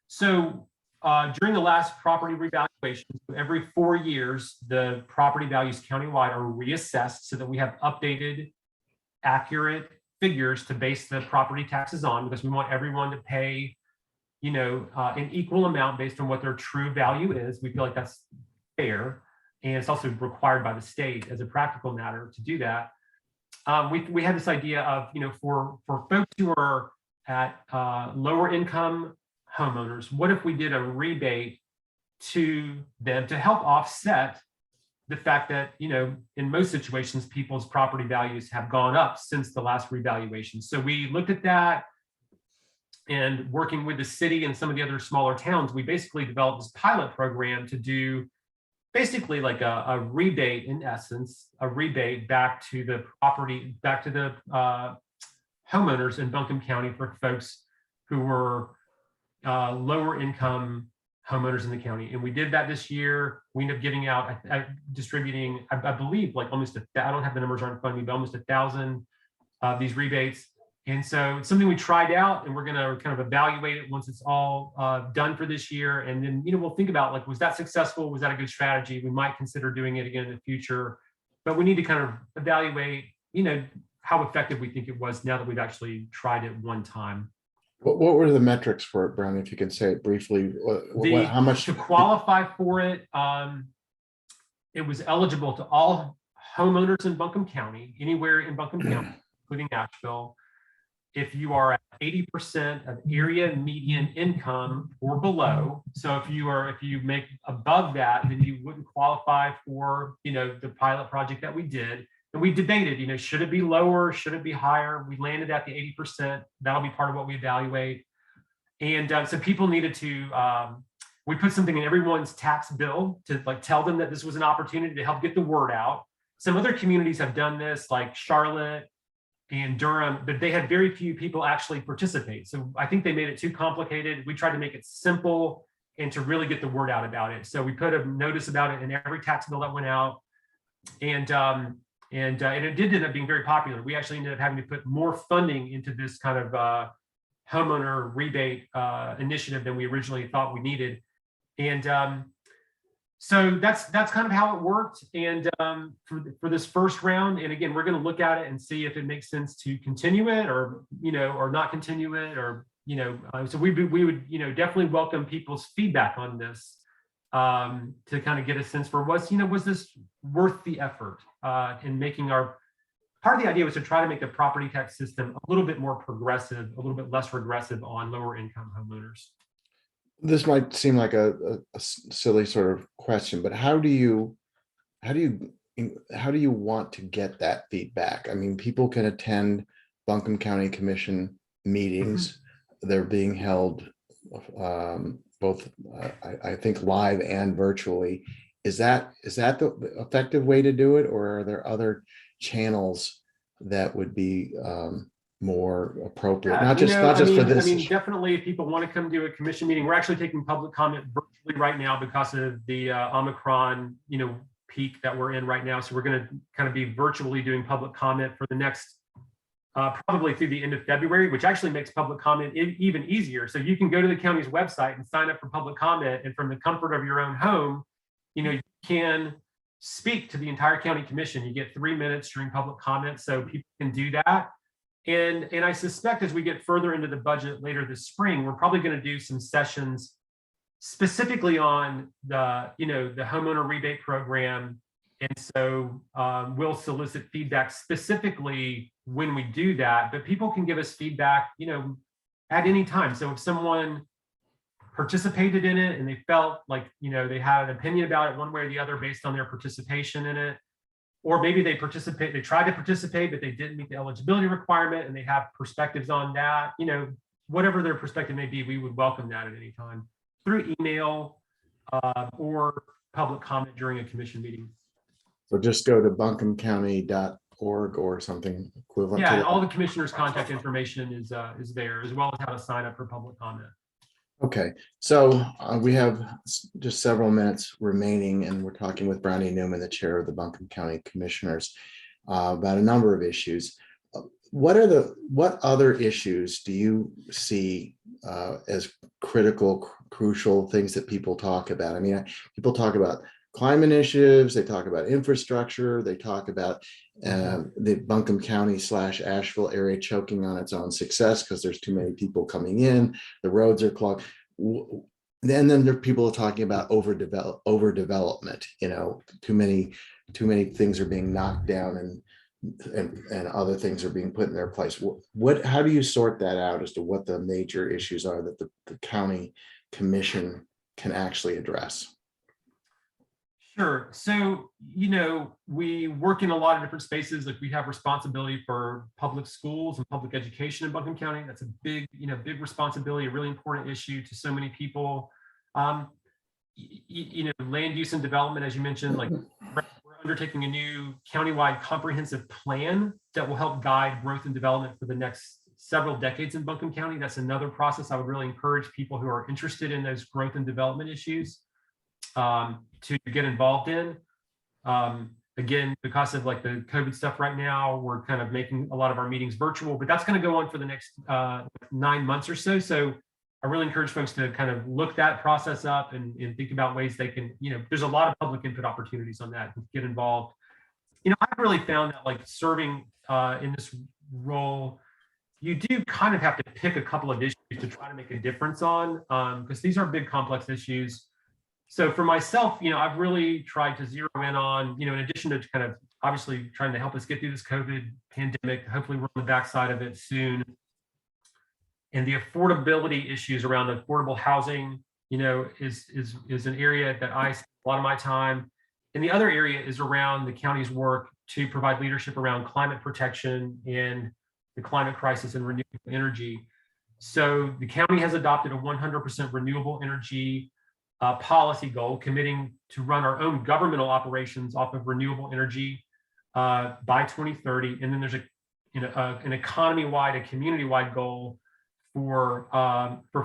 So during the last property revaluation, every 4 years, the property values countywide are reassessed so that we have updated, accurate figures to base the property taxes on, because we want everyone to pay, an equal amount based on what their true value is. We feel like that's fair, and it's also required by the state as a practical matter to do that. We had this idea of, for folks who are at lower income homeowners, what if we did a rebate to them to help offset the fact that, in most situations, people's property values have gone up since the last revaluation. So we looked at that, and working with the city and some of the other smaller towns, we basically developed this pilot program to do basically like a rebate, in essence, a rebate back to the homeowners in Buncombe County for folks who were lower income homeowners in the county. And we did that this year. We ended up giving out, distributing, I believe, like almost I don't have the numbers right in front of me, but almost 1,000 of these rebates. And so it's something we tried out, and we're going to kind of evaluate it once it's all done for this year. And then, we'll think about, like, was that successful? Was that a good strategy? We might consider doing it again in the future, but we need to kind of evaluate, how effective we think it was now that we've actually tried it one time. What were the metrics for it, Brownie, if you can say it briefly? How much to qualify for it? It was eligible to all homeowners in Buncombe County, anywhere in Buncombe County, including Asheville. If you are at 80% of area median income or below, so if you make above that, then you wouldn't qualify for the pilot project that we did. and we debated, should it be lower? Should it be higher? We landed at the 80%. That'll be part of what we evaluate. And so people needed to, we put something in everyone's tax bill to like tell them that this was an opportunity to help get the word out. Some other communities have done this, like Charlotte and Durham, but they had very few people actually participate. So I think they made it too complicated. We tried to make it simple and to really get the word out about it. So we put a notice about it in every tax bill that went out. And it did end up being very popular. We actually ended up having to put more funding into this kind of homeowner rebate initiative than we originally thought we needed. And so that's kind of how it worked. And for this first round, and again, we're going to look at it and see if it makes sense to continue it or not continue it, or so we would definitely welcome people's feedback on this to kind of get a sense for was this worth the effort in making our part of the idea was to try to make the property tax system a little bit more progressive, a little bit less regressive on lower income homeowners. This might seem like a silly sort of question, but how do you want to get that feedback? I mean, people can attend Buncombe County Commission meetings. Mm-hmm. They're being held both, I think, live and virtually. Is that the effective way to do it, or are there other channels that would be more appropriate? Not just for this. I mean, definitely, if people want to come to a commission meeting, we're actually taking public comment virtually right now because of the Omicron, peak that we're in right now. So we're going to kind of be virtually doing public comment for the next probably through the end of February, which actually makes public comment even easier. So you can go to the county's website and sign up for public comment, and from the comfort of your own home, you can speak to the entire county commission. You get 3 minutes during public comment, so people can do that. And I suspect as we get further into the budget later this spring, we're probably going to do some sessions specifically on the homeowner rebate program. And so we'll solicit feedback specifically when we do that, but people can give us feedback, at any time. So if someone participated in it and they felt like, they had an opinion about it one way or the other based on their participation in it, or maybe they tried to participate, but they didn't meet the eligibility requirement and they have perspectives on that, whatever their perspective may be, we would welcome that at any time through email or public comment during a commission meeting. So just go to buncombecounty.org or something equivalent. Yeah, all the commissioners' contact information is there, as well as how to sign up for public comment. Okay, so we have just several minutes remaining, and we're talking with Brownie Newman, the chair of the Buncombe County Commissioners, about a number of issues. What other issues do you see as critical, crucial things that people talk about? I mean, people talk about climate initiatives, they talk about infrastructure, they talk about the Buncombe County / Asheville area choking on its own success because there's too many people coming in, the roads are clogged. And then there are people talking about overdevelopment, too many things are being knocked down and other things are being put in their place. How do you sort that out as to what the major issues are that the county commission can actually address? Sure. So, we work in a lot of different spaces. Like we have responsibility for public schools and public education in Buncombe County. That's a big responsibility, a really important issue to so many people. Land use and development, as you mentioned, like we're undertaking a new countywide comprehensive plan that will help guide growth and development for the next several decades in Buncombe County. That's another process I would really encourage people who are interested in those growth and development issues to get involved in. Again, because of like the COVID stuff right now, we're kind of making a lot of our meetings virtual, but that's going to go on for the next 9 months or so. So I really encourage folks to kind of look that process up and think about ways they can, there's a lot of public input opportunities on that, get involved. I've really found that like serving in this role, you do kind of have to pick a couple of issues to try to make a difference on, because these are big, complex issues. So for myself, I've really tried to zero in on, in addition to kind of obviously trying to help us get through this COVID pandemic, hopefully we're on the backside of it soon. And the affordability issues around affordable housing, is an area that I spend a lot of my time. And the other area is around the county's work to provide leadership around climate protection and the climate crisis and renewable energy. So the county has adopted a 100% renewable energy policy goal, committing to run our own governmental operations off of renewable energy by 2030. And then there's an economy-wide, a community-wide goal for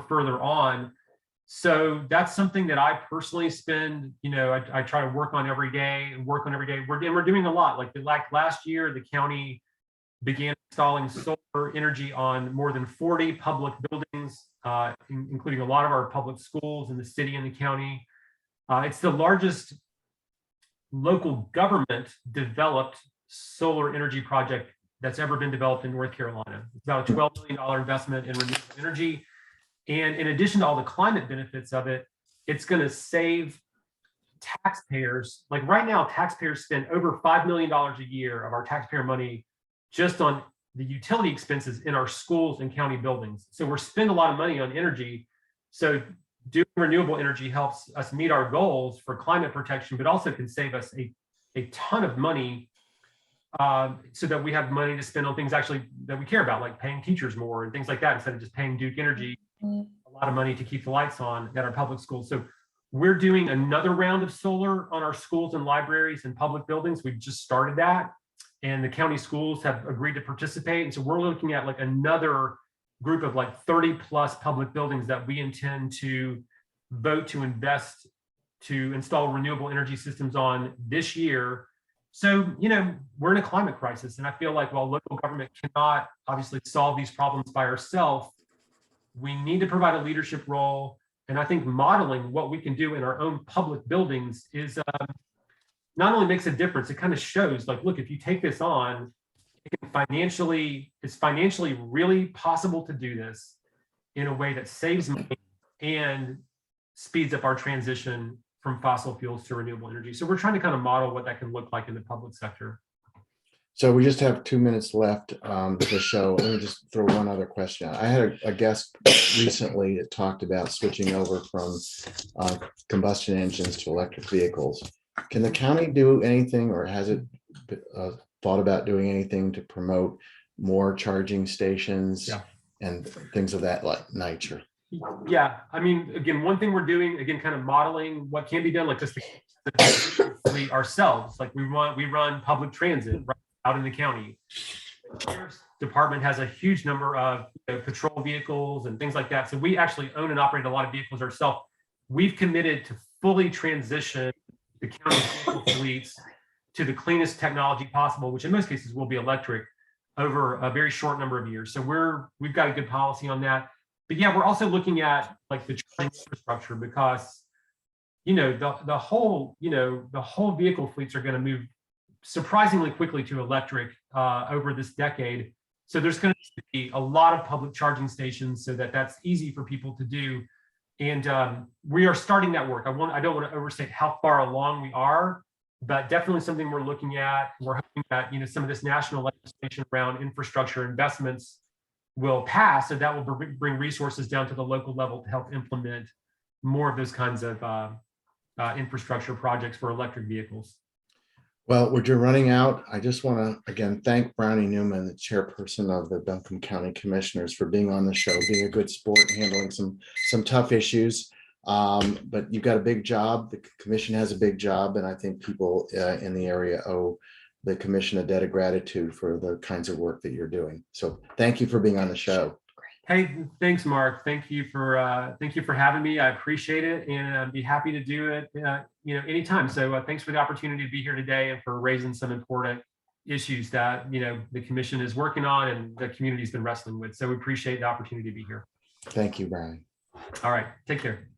further on. So that's something that I personally spend, I try to work on every day. We're doing a lot. Like last year, the county began installing solar energy on more than 40 public buildings, including a lot of our public schools in the city and the county. It's the largest local government developed solar energy project that's ever been developed in North Carolina. It's about a $12 million investment in renewable energy. And in addition to all the climate benefits of it, it's going to save taxpayers. Like right now, taxpayers spend over $5 million a year of our taxpayer money just on the utility expenses in our schools and county buildings. So we're spending a lot of money on energy. So doing renewable energy helps us meet our goals for climate protection, but also can save us a ton of money so that we have money to spend on things actually that we care about, like paying teachers more and things like that, instead of just paying Duke Energy a lot of money to keep the lights on at our public schools. So we're doing another round of solar on our schools and libraries and public buildings. We've just started that, and the county schools have agreed to participate. And so we're looking at like another group of like 30 plus public buildings that we intend to vote to invest to install renewable energy systems on this year. So, we're in a climate crisis, and I feel like while local government cannot obviously solve these problems by ourselves, we need to provide a leadership role. And I think modeling what we can do in our own public buildings is not only makes a difference, it kind of shows like, look, if you take this on, it's financially really possible to do this in a way that saves money and speeds up our transition from fossil fuels to renewable energy. So we're trying to kind of model what that can look like in the public sector. So we just have 2 minutes left to the show. Let me just throw one other question out. I had a guest recently that talked about switching over from combustion engines to electric vehicles. Can the county do anything, or has it thought about doing anything to promote more charging stations and things of that nature? Yeah, I mean, again, one thing we're doing, again, kind of modeling what can be done, like just the fleet ourselves. Like we run public transit right out in the county. The Sheriff's Department has a huge number of patrol vehicles and things like that. So we actually own and operate a lot of vehicles ourselves. We've committed to fully transition the county vehicle fleets to the cleanest technology possible, which in most cases will be electric, over a very short number of years. So we've got a good policy on that. But yeah, we're also looking at like the charging infrastructure, because the whole vehicle fleets are going to move surprisingly quickly to electric over this decade. So there's going to be a lot of public charging stations so that that's easy for people to do. And we are starting that work. I don't want to overstate how far along we are, but definitely something we're looking at. We're hoping that some of this national legislation around infrastructure investments will pass, so that will bring resources down to the local level to help implement more of those kinds of infrastructure projects for electric vehicles. Well, we're running out. I just want to again thank Brownie Newman, the chairperson of the Buncombe County Commissioners, for being on the show, being a good sport, handling some tough issues. But you've got a big job. The commission has a big job, and I think people in the area owe the commission a debt of gratitude for the kinds of work that you're doing. So thank you for being on the show. Hey, thanks, Mark. Thank you for having me. I appreciate it, and I'd be happy to do it, anytime. So thanks for the opportunity to be here today and for raising some important issues that the commission is working on and the community's been wrestling with. So we appreciate the opportunity to be here. Thank you, Brownie. All right, take care.